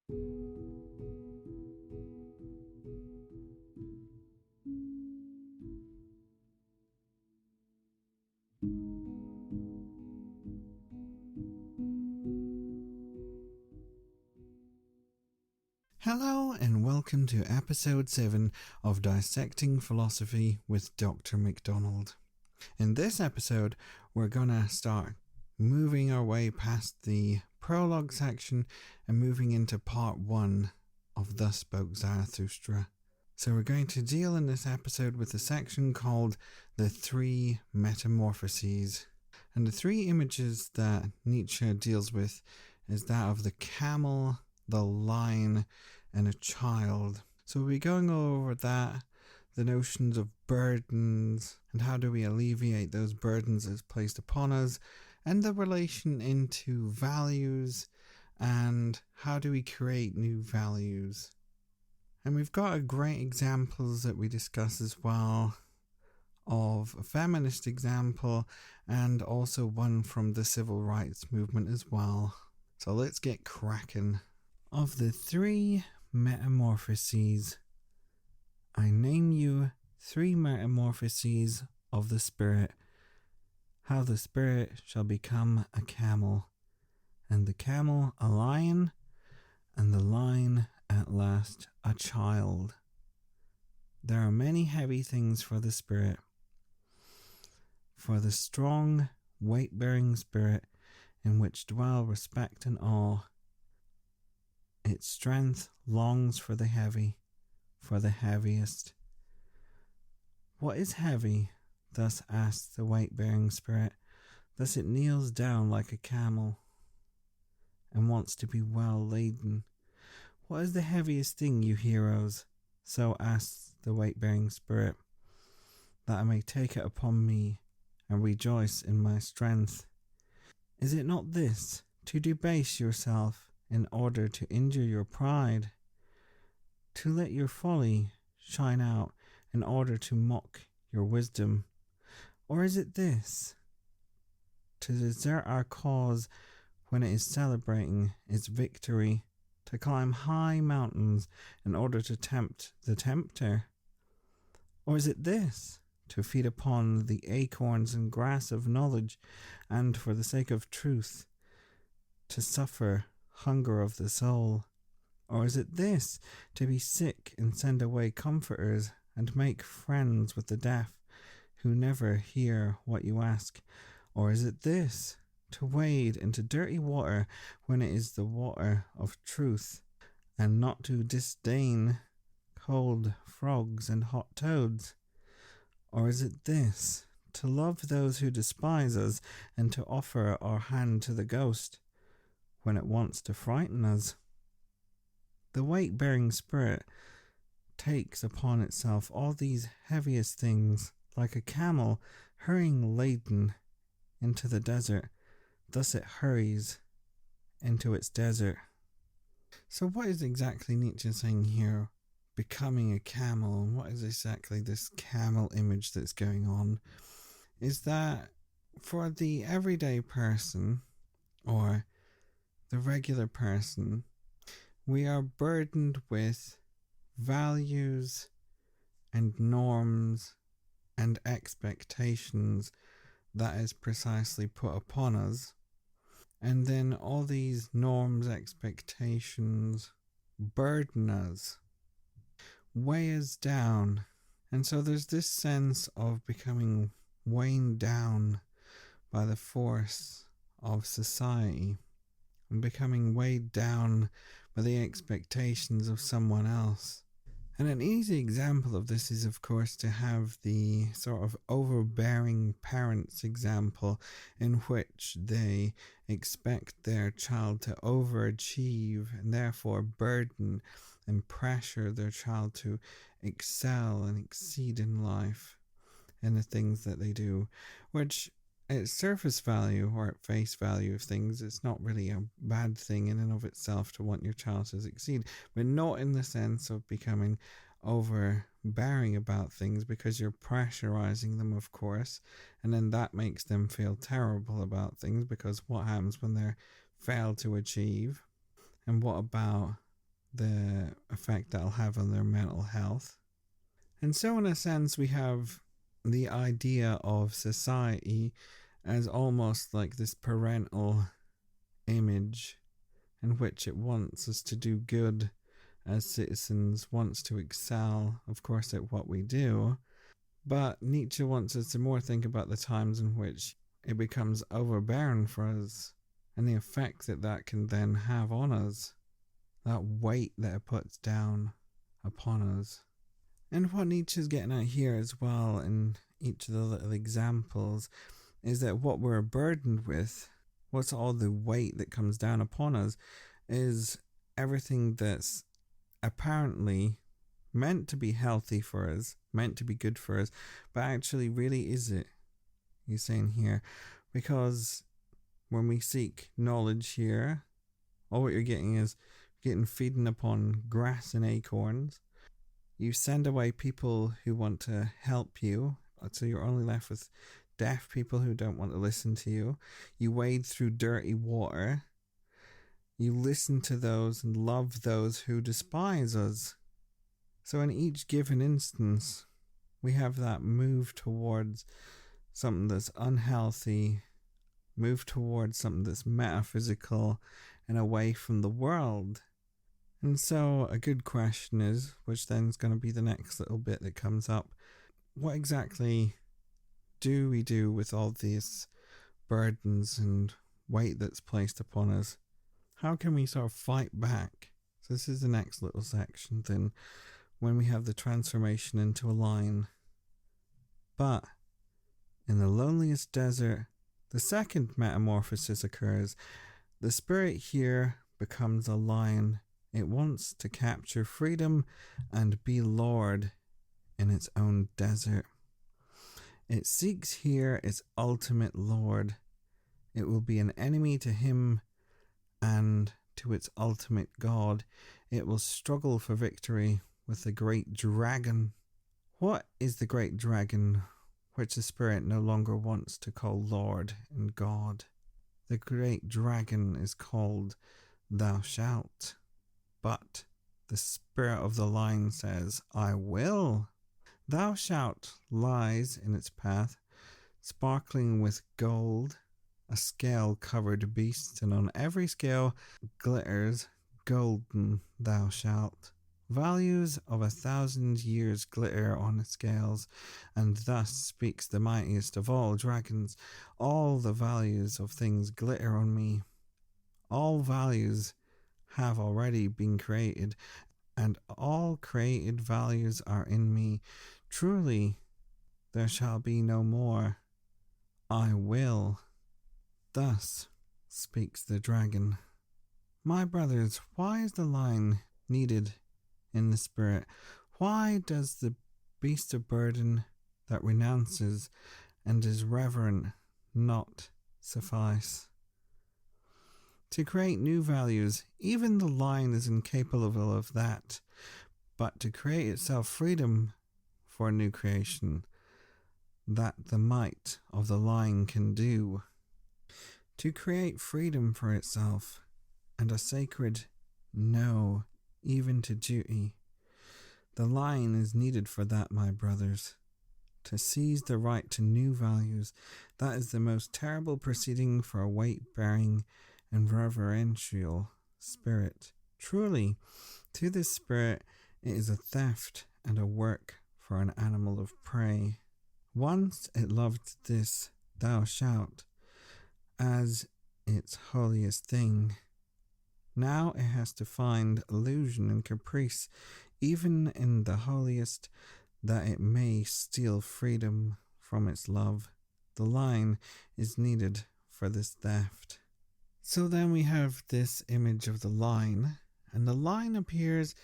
Hello and welcome to episode 7 of Dissecting Philosophy with Dr McDonald. In this episode, we're gonna start moving our way past the prologue section and moving into part 1 of Thus Spoke Zarathustra. So we're going to deal in this episode with a section called the Three Metamorphoses. And the three images that Nietzsche deals with is that of the camel, the lion, and a child. So we'll be going over that, the notions of burdens, and how do we alleviate those burdens that's placed upon us, and the relation into values, and how do we create new values. And we've got a great examples that we discuss as well, of a feminist example, and also one from the civil rights movement as well. So let's get cracking. Of the three metamorphoses, I name you three metamorphoses of the spirit, how the spirit shall become a camel, and the camel a lion, and the lion at last a child. There are many heavy things for the spirit, for the strong, weight-bearing spirit in which dwell respect and awe. Its strength longs for the heavy, for the heaviest. What is heavy? Thus asks the weight-bearing spirit. Thus it kneels down like a camel and wants to be well laden. What is the heaviest thing, you heroes? So asks the weight-bearing spirit, that I may take it upon me and rejoice in my strength. Is it not this, to debase yourself in order to injure your pride, to let your folly shine out in order to mock your wisdom? Or is it this, to desert our cause when it is celebrating its victory, to climb high mountains in order to tempt the tempter? Or is it this, to feed upon the acorns and grass of knowledge, and for the sake of truth, to suffer hunger of the soul? Or is it this, to be sick and send away comforters and make friends with the deaf who never hear what you ask? Or is it this, to wade into dirty water when it is the water of truth, and not to disdain cold frogs and hot toads? Or is it this, to love those who despise us and to offer our hand to the ghost when it wants to frighten us? The weight-bearing spirit takes upon itself all these heaviest things, like a camel hurrying laden into the desert. Thus it hurries into its desert. So what is exactly Nietzsche saying here? Becoming a camel, and what is exactly this camel image that's going on? Is that for the everyday person, or the regular person, we are burdened with values and norms and expectations that is precisely put upon us. And then all these norms, expectations burden us, weigh us down. And so there's this sense of becoming weighed down by the force of society, and becoming weighed down by the expectations of someone else. And an easy example of this is, of course, to have the sort of overbearing parents example, in which they expect their child to overachieve and therefore burden and pressure their child to excel and exceed in life in the things that they do, which at surface value or at face value of things, it's not really a bad thing in and of itself to want your child to succeed, but not in the sense of becoming overbearing about things, because you're pressurizing them, of course, and then that makes them feel terrible about things, because what happens when they're failed to achieve? And what about the effect that'll have on their mental health. And so, in a sense, we have the idea of society as almost like this parental image in which it wants us to do good as citizens, wants to excel, of course, at what we do. But Nietzsche wants us to more think about the times in which it becomes overbearing for us and the effect that that can then have on us, that weight that it puts down upon us. And what Nietzsche's getting at here as well in each of the little examples is that what we're burdened with, what's all the weight that comes down upon us, is everything that's apparently meant to be healthy for us, meant to be good for us, but actually really is it? He's saying here, because when we seek knowledge here, all what you're getting is feeding upon grass and acorns. You send away people who want to help you, so you're only left with deaf people who don't want to listen to you. You wade through dirty water. You listen to those and love those who despise us. So in each given instance, we have that move towards something that's unhealthy, move towards something that's metaphysical and away from the world. And so a good question is, which then is going to be the next little bit that comes up, what exactly do we do with all these burdens and weight that's placed upon us? How can we sort of fight back? So this is the next little section then, when we have the transformation into a line. But in the loneliest desert, the second metamorphosis occurs. The spirit here becomes a lion. It wants to capture freedom and be lord in its own desert. It seeks here its ultimate lord. It will be an enemy to him and to its ultimate god. It will struggle for victory with the great dragon. What is the great dragon which the spirit no longer wants to call Lord and God? The great dragon is called Thou Shalt. But the spirit of the lion says, I will. Thou Shalt lies in its path, sparkling with gold, a scale-covered beast, and on every scale glitters golden Thou Shalt. Values of 1,000 years glitter on the scales, and thus speaks the mightiest of all dragons. All the values of things glitter on me. All values have already been created, and all created values are in me. Truly, there shall be no more. I will. Thus speaks the dragon. My brothers, why is the line needed in the spirit? Why does the beast of burden that renounces and is reverent not suffice? To create new values, even the lion is incapable of that, but to create itself freedom for a new creation, that the might of the lion can do. To create freedom for itself and a sacred no, even to duty. The lion is needed for that, my brothers. To seize the right to new values, that is the most terrible proceeding for a weight-bearing and reverential spirit. Truly, to this spirit it is a theft and a work for an animal of prey. Once it loved this Thou Shalt as its holiest thing. Now it has to find illusion and caprice, even in the holiest, that it may steal freedom from its love. The line is needed for this theft. So then we have this image of the line, and the line appears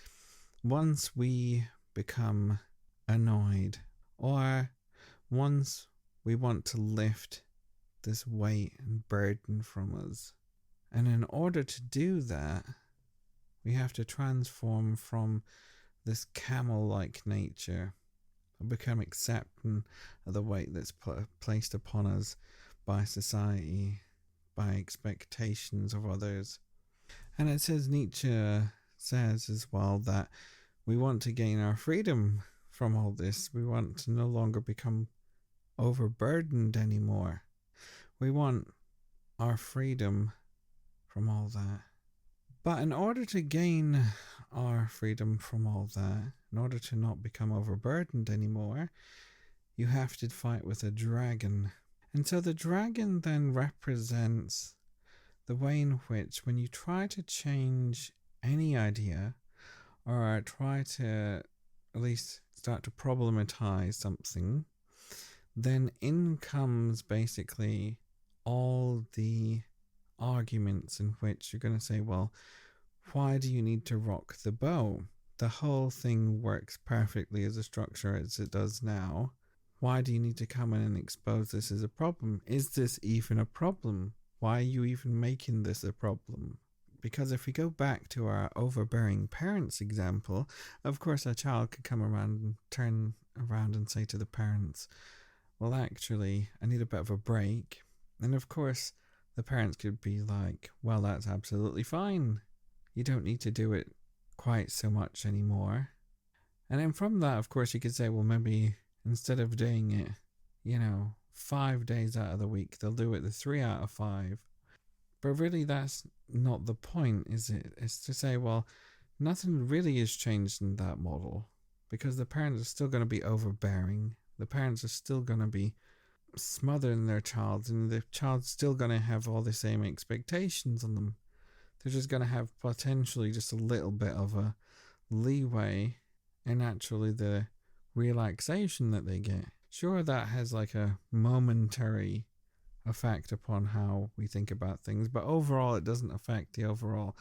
once we become annoyed, or once we want to lift this weight and burden from us. And in order to do that, we have to transform from this camel-like nature and become accepting of the weight that's placed upon us by society, by expectations of others. And it says Nietzsche says as well that we want to gain our freedom from all this. We want to no longer become overburdened anymore. We want our freedom from all that. But in order to gain our freedom from all that, in order to not become overburdened anymore, you have to fight with a dragon. And so the dragon then represents the way in which when you try to change any idea or try to at least start to problematize something, then in comes basically all the arguments in which you're going to say, well, why do you need to rock the boat? The whole thing works perfectly as a structure as it does now. Why do you need to come in and expose this as a problem? Is this even a problem? Why are you even making this a problem? Because if we go back to our overbearing parents example, of course a child could come around and turn around and say to the parents, well, actually, I need a bit of a break. And of course, the parents could be like, well, that's absolutely fine. You don't need to do it quite so much anymore. And then from that, of course, you could say, well, maybe instead of doing it, 5 days out of the week, they'll do it the 3 out of 5. But really, that's not the point, is it? It's to say, well, nothing really has changed in that model because the parents are still going to be overbearing. The parents are still going to be smothering their child, and the child's still going to have all the same expectations on them. They're just going to have potentially just a little bit of a leeway in actually the relaxation that they get. Sure, that has like a momentary effect upon how we think about things, but overall it doesn't affect the overall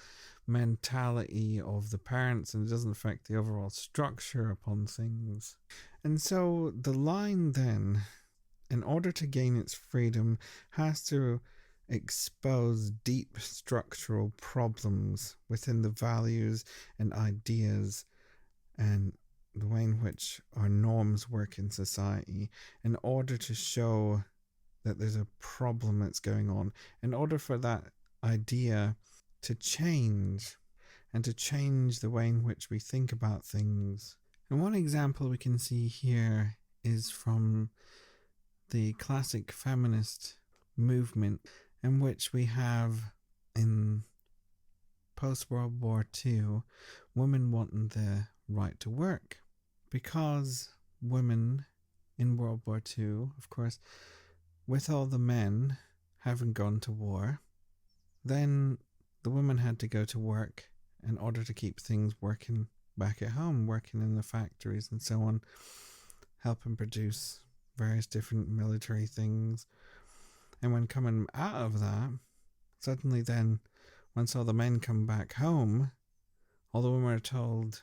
mentality of the parents, and it doesn't affect the overall structure upon things. And so the line then, in order to gain its freedom, has to expose deep structural problems within the values and ideas and the way in which our norms work in society, in order to show that there's a problem that's going on, in order for that idea to change and to change the way in which we think about things. And one example we can see here is from the classic feminist movement, in which we have in post-World War II women wanting the right to work, because women in World War II, of course, with all the men having gone to war, then the women had to go to work in order to keep things working back at home, working in the factories and so on, helping produce various different military things. And when coming out of that, suddenly then, once all the men come back home, all the women are told,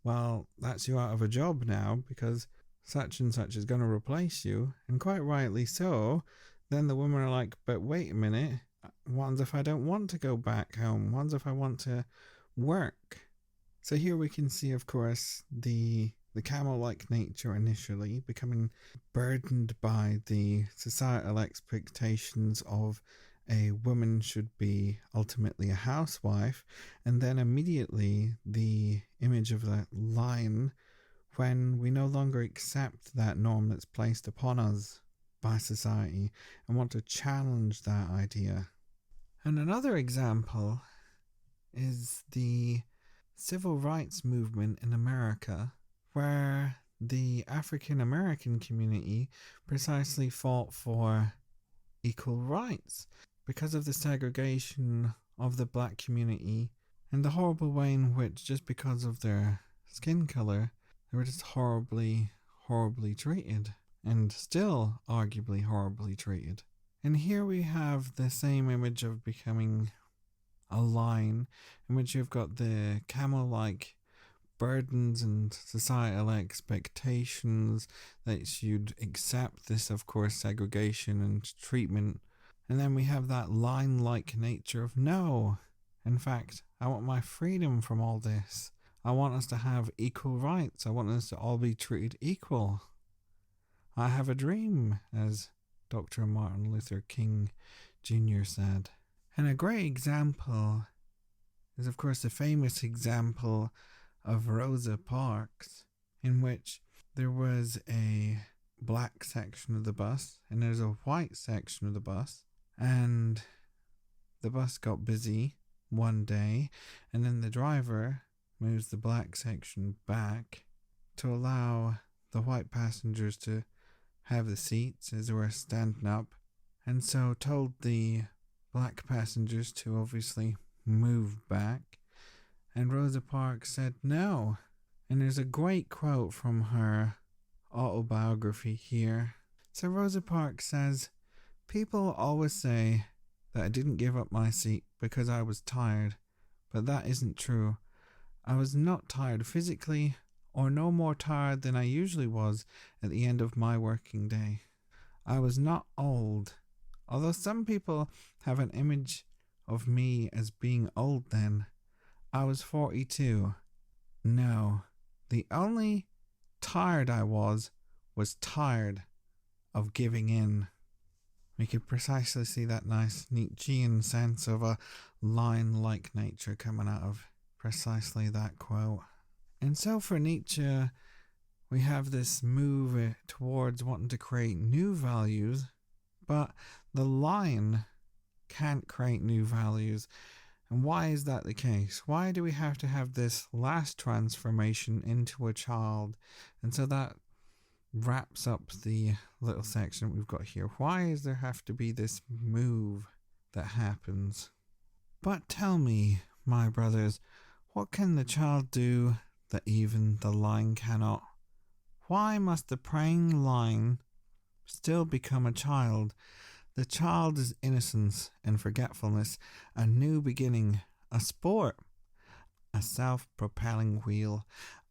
well, that's you out of a job now because such and such is going to replace you. And quite rightly so. Then the women are like, but wait a minute, what if I don't want to go back home? What if I want to work? So here we can see, of course, the camel-like nature initially becoming burdened by the societal expectations of a woman should be ultimately a housewife, and then immediately the image of that lion when we no longer accept that norm that's placed upon us by society and want to challenge that idea. And another example is the civil rights movement in America, where the African American community precisely fought for equal rights because of the segregation of the black community and the horrible way in which, just because of their skin color, they were just horribly treated, and still arguably horribly treated. And here we have the same image of becoming a lion, in which you've got the camel-like burdens and societal expectations that you'd accept this, of course, segregation and treatment. And then we have that lion-like nature of, no, in fact, I want my freedom from all this. I want us to have equal rights. I want us to all be treated equal. I have a dream, as Dr. Martin Luther King Jr. said. And a great example is, of course, the famous example of Rosa Parks, in which there was a black section of the bus and there's a white section of the bus, and the bus got busy one day, and then the driver moves the black section back to allow the white passengers to have the seats as they were standing up, and so told the black passengers to obviously move back. And Rosa Parks said no. And there's a great quote from her autobiography here. So Rosa Parks says, "People always say that I didn't give up my seat because I was tired, but that isn't true. I was not tired physically, or no more tired than I usually was at the end of my working day. I was not old, although some people have an image of me as being old then. I was 42. No, the only tired I was tired of giving in." We could precisely see that nice Nietzschean sense of a lion-like nature coming out of precisely that quote. And so for Nietzsche, we have this move towards wanting to create new values, but the lion can't create new values. And why is that the case? Why do we have to have this last transformation into a child? And so that wraps up the little section we've got here. Why does there have to be this move that happens? But tell me, my brothers, what can the child do that even the lion cannot? Why must the praying lion still become a child? The child is innocence and forgetfulness, a new beginning, a sport, a self-propelling wheel,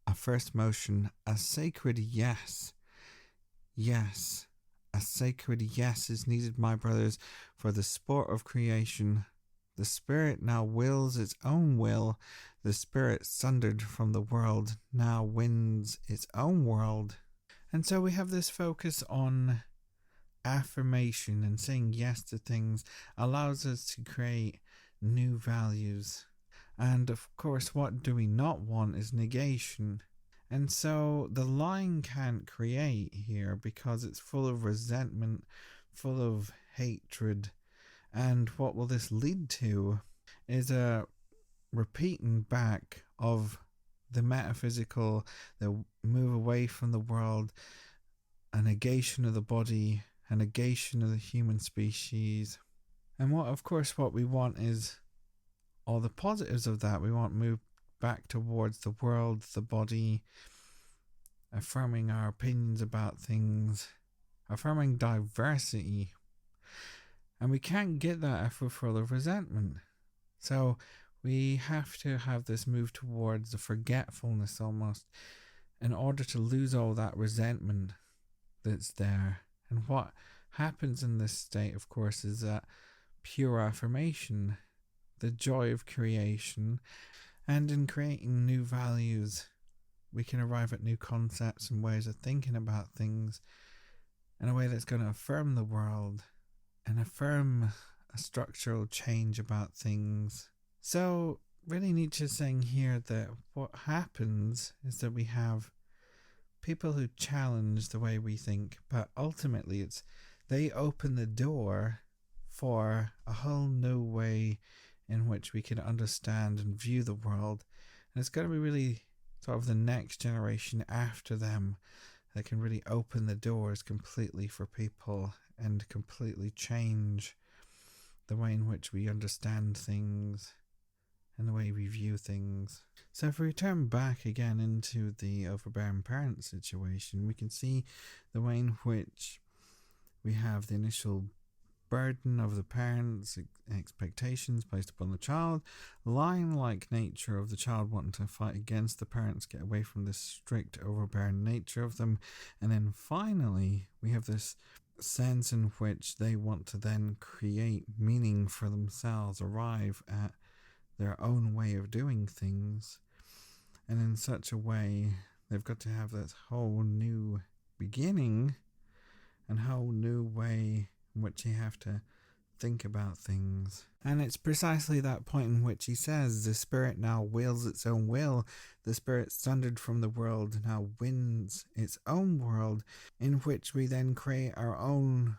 a first motion, a sacred yes. Yes, a sacred yes is needed, my brothers, for the sport of creation. The spirit now wills its own will. The spirit sundered from the world now wins its own world. And so we have this focus on affirmation, and saying yes to things allows us to create new values. And of course, what do we not want is negation. And so the lion can't create here because it's full of resentment, full of hatred. And what will this lead to is a repeating back of the metaphysical, the move away from the world, a negation of the body, a negation of the human species. And what we want is all the positives of that. We want to move back towards the world, the body, affirming our opinions about things, affirming diversity. And we can't get that if we're full of resentment. So we have to have this move towards the forgetfulness almost, in order to lose all that resentment that's there. And what happens in this state, of course, is that pure affirmation, the joy of creation, and in creating new values, we can arrive at new concepts and ways of thinking about things in a way that's going to affirm the world and affirm a structural change about things. So really Nietzsche's saying here that what happens is that we have people who challenge the way we think, but ultimately they open the door for a whole new way in which we can understand and view the world. And it's going to be really sort of the next generation after them that can really open the doors completely for people and completely change the way in which we understand things and the way we view things. So if we return back again into the overbearing parent situation, we can see the way in which we have the initial burden of the parents' expectations placed upon the child, lion-like nature of the child wanting to fight against the parents, get away from this strict overbearing nature of them, and then finally we have this sense in which they want to then create meaning for themselves, arrive at their own way of doing things, and in such a way they've got to have that whole new beginning and whole new way in which you have to think about things. And it's precisely that point in which he says, the spirit now wills its own will. The spirit sundered from the world now wins its own world, in which we then create our own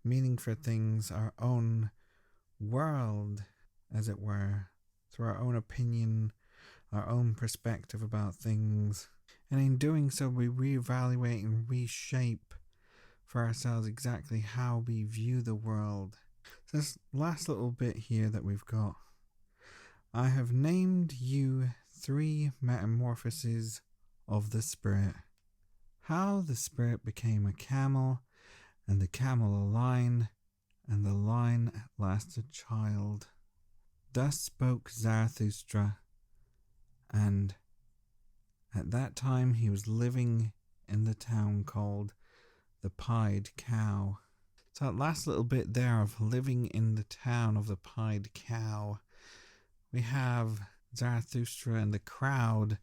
meaning for things, our own world, as it were, through our own opinion, our own perspective about things. And in doing so, we reevaluate and reshape for ourselves exactly how we view the world. So this last little bit here that we've got. I have named you 3 metamorphoses of the spirit. How the spirit became a camel, and the camel a lion, and the lion at last a child. Thus spoke Zarathustra, and at that time he was living in the town called the Pied Cow. So that last little bit there of living in the town of the Pied Cow, we have Zarathustra and the crowd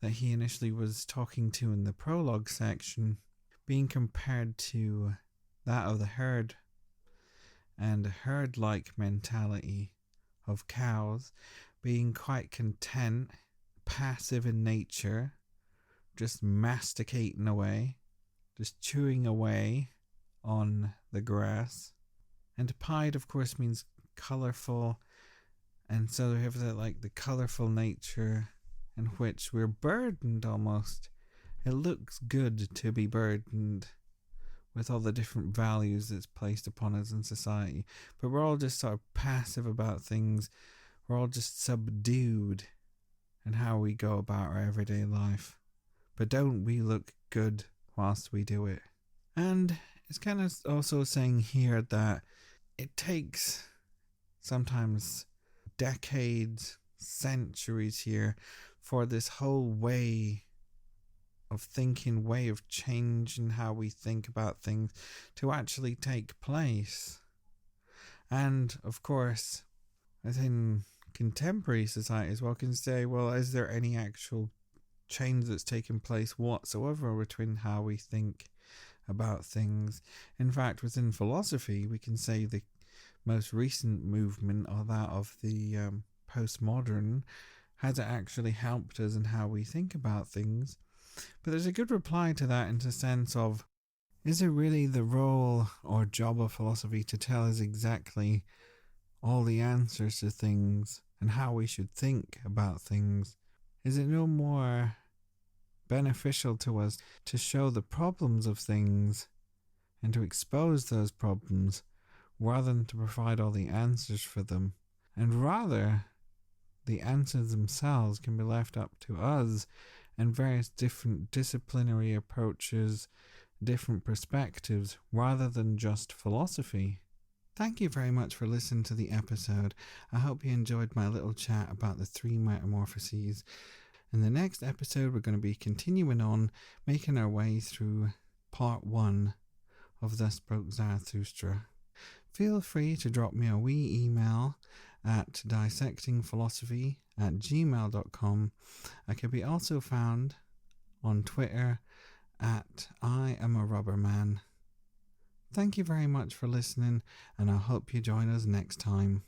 that he initially was talking to in the prologue section being compared to that of the herd, and a herd-like mentality of cows being quite content, passive in nature, just masticating away, just chewing away on the grass. And pied, of course, means colourful, and so we have the colourful nature in which we're burdened almost. It looks good to be burdened with all the different values that's placed upon us in society, but we're all just sort of passive about things. We're all just subdued in how we go about our everyday life. But don't we look good whilst we do it? And it's kind of also saying here that it takes sometimes decades, centuries here for this whole way of thinking, way of changing how we think about things to actually take place. And of course, within contemporary society as well, can say, well, is there any actual change that's taken place whatsoever between how we think about things? In fact, within philosophy, we can say the most recent movement, or that of the postmodern, has actually helped us in how we think about things. But there's a good reply to that in the sense of, is it really the role or job of philosophy to tell us exactly all the answers to things and how we should think about things? Is it no more beneficial to us to show the problems of things and to expose those problems rather than to provide all the answers for them? And rather, the answers themselves can be left up to us and various different disciplinary approaches, different perspectives, rather than just philosophy. Thank you very much for listening to the episode. I hope you enjoyed my little chat about the 3 metamorphoses. In the next episode, we're going to be continuing on, making our way through part 1 of Thus Spoke Zarathustra. Feel free to drop me a wee email at dissectingphilosophy@gmail.com. I can be also found on Twitter at I am a rubber man. Thank you very much for listening, and I hope you join us next time.